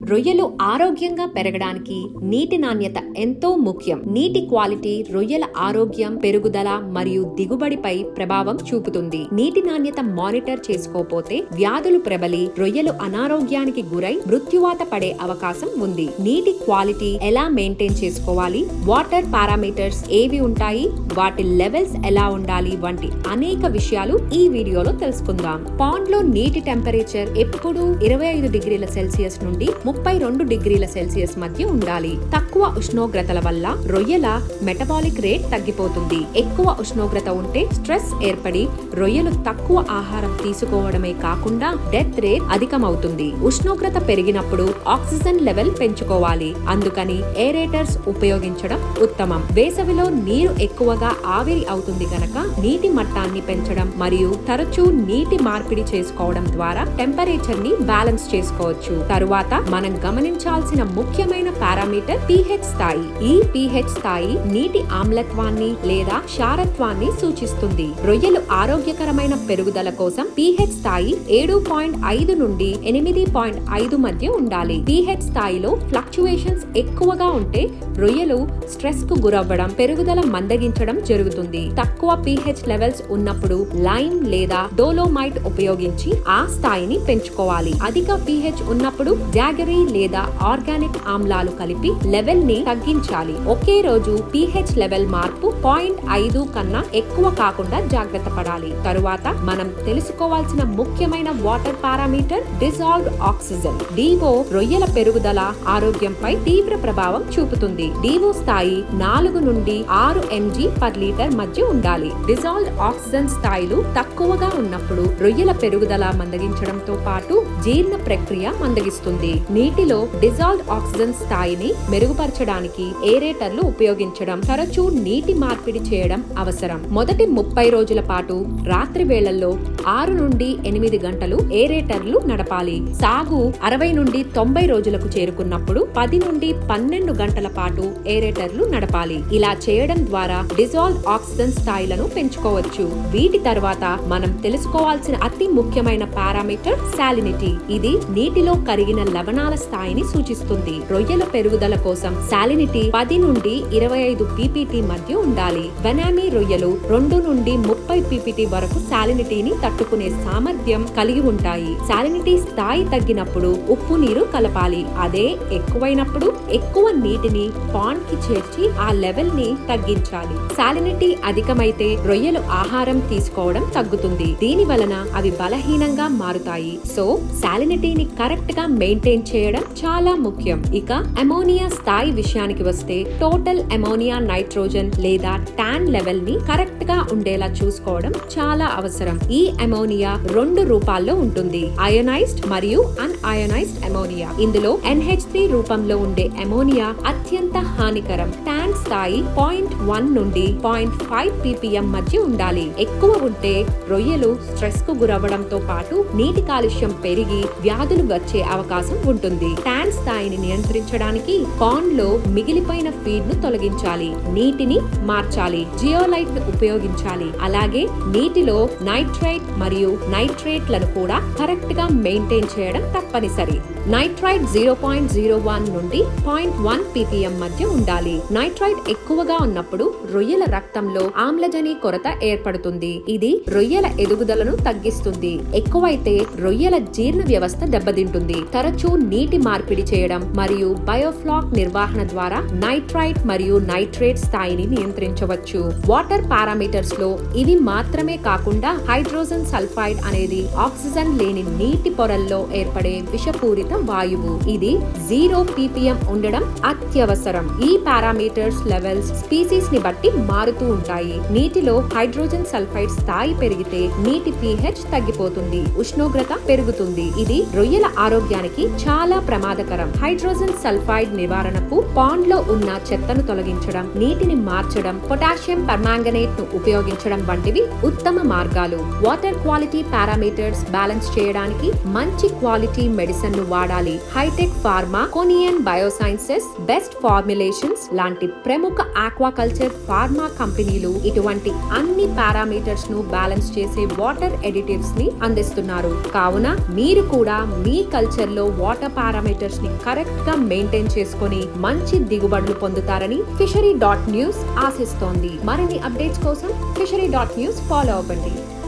రొయ్యలు ఆరోగ్యంగా పెరగడానికి నీటి నాణ్యత ఎంతో ముఖ్యం. నీటి క్వాలిటీ రొయ్యల ఆరోగ్యం, పెరుగుదల మరియు దిగుబడిపై ప్రభావం చూపుతుంది. నీటి నాణ్యత మానిటర్ చేసుకోకపోతే వ్యాధులు ప్రబలి రొయ్యలు అనారోగ్యానికి గురై మృత్యువాత పడే అవకాశం ఉంది. నీటి క్వాలిటీ ఎలా మెయింటైన్ చేసుకోవాలి, వాటర్ పారామీటర్స్ ఏవి ఉంటాయి, వాటి లెవెల్స్ ఎలా ఉండాలి వంటి అనేక విషయాలు ఈ వీడియోలో తెలుసుకుందాం. పాండ్ లో నీటి టెంపరేచర్ ఎప్పుడూ 25 డిగ్రీల సెల్సియస్ నుండి 32 డిగ్రీల సెల్సియస్ మధ్య ఉండాలి. తక్కువ ఉష్ణోగ్రతల వల్ల రొయ్యల మెటబాలిక్ రేట్ తగ్గిపోతుంది. ఎక్కువ ఉష్ణోగ్రత ఉంటే స్ట్రెస్ ఏర్పడి రొయ్యలు తక్కువ ఆహారం తీసుకోవడమే కాకుండా డెత్ రేట్ అధికమవుతుంది. ఉష్ణోగ్రత పెరిగినప్పుడు ఆక్సిజన్ లెవెల్ పెంచుకోవాలి. అందుకని ఏరేటర్స్ ఉపయోగించడం ఉత్తమం. వేసవిలో నీరు ఎక్కువగా ఆవిరి అవుతుంది గనక నీటి మట్టాన్ని పెంచడం మరియు తరచూ నీటి మార్పిడి చేసుకోవడం ద్వారా టెంపరేచర్ ని బ్యాలెన్స్ చేసుకోవచ్చు. తరువాత మనం గమనించాల్సిన ముఖ్యమైన పారామీటర్ pH స్థాయి. ఈ pH స్థాయి నీటి ఆమ్లత్వాన్ని లేదా క్షారత్వాన్ని సూచిస్తుంది. రొయ్యలు ఆరోగ్యకరమైన పెరుగుదల కోసం pH స్థాయి 7.5 నుండి 8.5 మధ్య ఉండాలి. pH స్థాయిలో ఫ్లక్చుయేషన్స్ ఎక్కువగా ఉంటే రొయ్యలు స్ట్రెస్ కు గురవ్వడం, పెరుగుదల మందగించడం జరుగుతుంది. తక్కువ pH లెవెల్స్ ఉన్నప్పుడు లైమ్ లేదా డోలోమైట్ ఉపయోగించి ఆ స్థాయిని పెంచుకోవాలి. అధిక pH ఉన్నప్పుడు జాగరీ లేదా ఆర్గానిక్ ఆమ్లాలు కలిపి లెవెల్ ని తగ్గించాలి. ఒకే రోజు pH లెవెల్ మార్పు 0.5 కన్నా ఎక్కువ కాకుండా జాగ్రత్త పడాలి. తరువాత మనం తెలుసుకోవాల్సిన ముఖ్యమైన water parameter dissolved oxygen. DO రొయ్యల పెరుగుదల, ఆరోగ్యంపై తీవ్ర ప్రభావం చూపుతుంది. DO స్థాయి 4 నుండి 6 mg/లీటర్ మధ్య ఉండాలి. డిజాల్వ్డ్ ఆక్సిజన్ స్థాయిలు తక్కువగా ఉన్నప్పుడు రొయ్యల పెరుగుదల మందగించడంతో పాటు జీర్ణ ప్రక్రియ మందగిస్తుంది. నీటిలో డిజాల్వ్డ్ ఆక్సిజన్ స్థాయిని మెరుగుపరచడానికి ఏరేటర్లు ఉపయోగించడం, తరచూ నీటి మార్పిడి చేయడం అవసరం. మొదటి 30 రోజుల పాటు రాత్రి వేళల్లో 6 నుండి 8 గంటలు ఏరేటర్లు నడపాలి. సాగు 60 నుండి 90 రోజులకు చేరుకున్నప్పుడు 10 నుండి 12 గంటల పాటు ఏరేటర్లు నడపాలి. ఇలా చేయడం ద్వారా డిజాల్వ్డ్ ఆక్సిజన్ స్థాయిలను పెంచుకోవచ్చు. వీటి తర్వాత మనం తెలుసుకోవాల్సిన అతి ముఖ్యమైన పారామీటర్ సాలినిటీ. ఇది నీటిలో కరిగిన లవణాల స్థాయిని సూచిస్తుంది. రొయ్యల పెరుగుదల కోసం సాలినిటీ 10 నుండి 25 ppt మధ్య ఉండాలి. వెనామీ రొయ్యలు 2 నుండి 30 ppt వరకు సాలినిటీని తట్టుకునే సామర్థ్యం కలిగి ఉంటాయి. సాలినిటీ స్థాయి తగ్గినప్పుడు ఉప్పు నీరు కలపాలి. అదే ఎక్కువైనప్పుడు ఎక్కువ నీటిని పాండ్ కి చేర్చి ఆ లెవెల్ ని తగ్గించాలి. సాలినిటీ అధికమైతే రొయ్యలు ఆహారం తీసుకోవడం తగ్గుతుంది. దీని వలన అవి బలహీనంగా మారుతాయి. సో సాలినిటీని కరెక్ట్ గా మెయింటైన్ చేయడం చాలా ముఖ్యం. ఇక అమోనియా స్థాయి విషయానికి వస్తే టోటల్ అమోనియా నైట్రోజన్ లేదా టాన్ లెవెల్ ని కరెక్ట్ గా ఉండేలా చూసుకోవడం చాలా అవసరం. ఈ అమోనియా 2 రూపాల్లో ఉంటుంది, అయోనైజ్డ్ మరియు అన్ అయోనైజ్డ్ అమోనియా. ఇందులో NH3 రూపంలో ఉండే అమోనియా అత్యంత హానికరం. టాన్ స్థాయి 0.1 నుండి 0.5 ppm మధ్య ఉండాలి. ఎక్కువ ఉంటే రొయ్యలు స్ట్రెస్ కు గురవ్వడంతో పాటు నీటి కాలుష్యం పెరిగి వ్యాధులు వచ్చే అవకాశం ఉంటుంది. టాన్ స్థాయిని నియంత్రించడానికి పాండ్ లో మిగిలిపోయిన ఫీడ్ ను తొలగించాలి, నీటిని మార్చాలి, జియోలైట్ ను ఉపయోగించాలి. అలాగే నీటిలో నైట్రైట్ మరియు నైట్రేట్లను కూడా కరెక్ట్ గా మెయింటైన్ చేయడం తప్పనిసరి. నైట్రైట్ 0.01 నుండి 0.1 ppm మధ్య ఉండాలి. నైట్రైట్ ఎక్కువగా ఉన్నప్పుడు రొయ్యల రక్తంలో ఆమ్లజని కొరత ఏర్పడుతుంది. ఇది రొయ్యల ఎదుగుదలను తగ్గిస్తుంది. ఎక్కువైతే రొయ్యల జీర్ణ వ్యవస్థ దెబ్బతింటుంది. తరచూ నీటి మార్పిడి చేయడం మరియు బయోఫ్లాక్ నిర్వహణ ద్వారా నైట్రైట్ మరియు నైట్రేట్ స్థాయిని నియంత్రించవచ్చు. వాటర్ పారామీటర్స్ లో ఇవి మాత్రమే కాకుండా హైడ్రోజన్ సల్ఫైడ్ అనేది ఆక్సిజన్ లేని నీటి పొరల్లో ఏర్పడే విషపూరిత వాయువు. ఇది 0 ppm ఉండడం అత్యవసరం. ఈ పారామీటర్స్ లెవెల్స్ స్పీసీస్ ని బట్టి మారుతూ ఉంటాయి. నీటిలో హైడ్రోజన్ సల్ఫైడ్ స్థాయి పెరిగితే నీటి pH తగ్గిపోతుంది, ఉష్ణోగ్రత పెరుగుతుంది. ఇది రొయ్యల ఆరోగ్యానికి చాలా ప్రమాదకరం. హైడ్రోజన్ సల్ఫైడ్ నివారణకు పాండ్ లో ఉన్న చెత్తను తొలగించడం, నీటిని మార్చడం, పొటాషియం పర్మాంగనేట్ ను ఉపయోగించడం వంటివి ఉత్తమ మార్గాలు. వాటర్ క్వాలిటీ పారామీటర్స్ బ్యాలెన్స్ చేయడానికి మంచి క్వాలిటీ మెడిసిన్ ను వాడాలి. హైటెక్ ఫార్మా, కొనియన్ బయోసైన్సెస్, బెస్ట్ ఫార్ములేషన్స్ లాంటి ప్రముఖ ఆక్వాకల్చర్ ఫార్మా కంపెనీలు ఇటువంటి అన్ని పారామీటర్స్ ను బ్యాలెన్స్ చేసే వాటర్ ఎడిటివ్స్ ని అందిస్తున్నారు. కావున మీరు కూడా మీ కల్చర్ లో వాటర్ పారామీటర్స్ ని కరెక్ట్ గా మెయింటైన్ చేసుకొని మంచి దిగుబడులు పొందుతారని fishery.news ఆశిస్తోంది. మరిన్ని అప్డేట్స్ కోసం fishery.news ఫాలో అవ్వండి.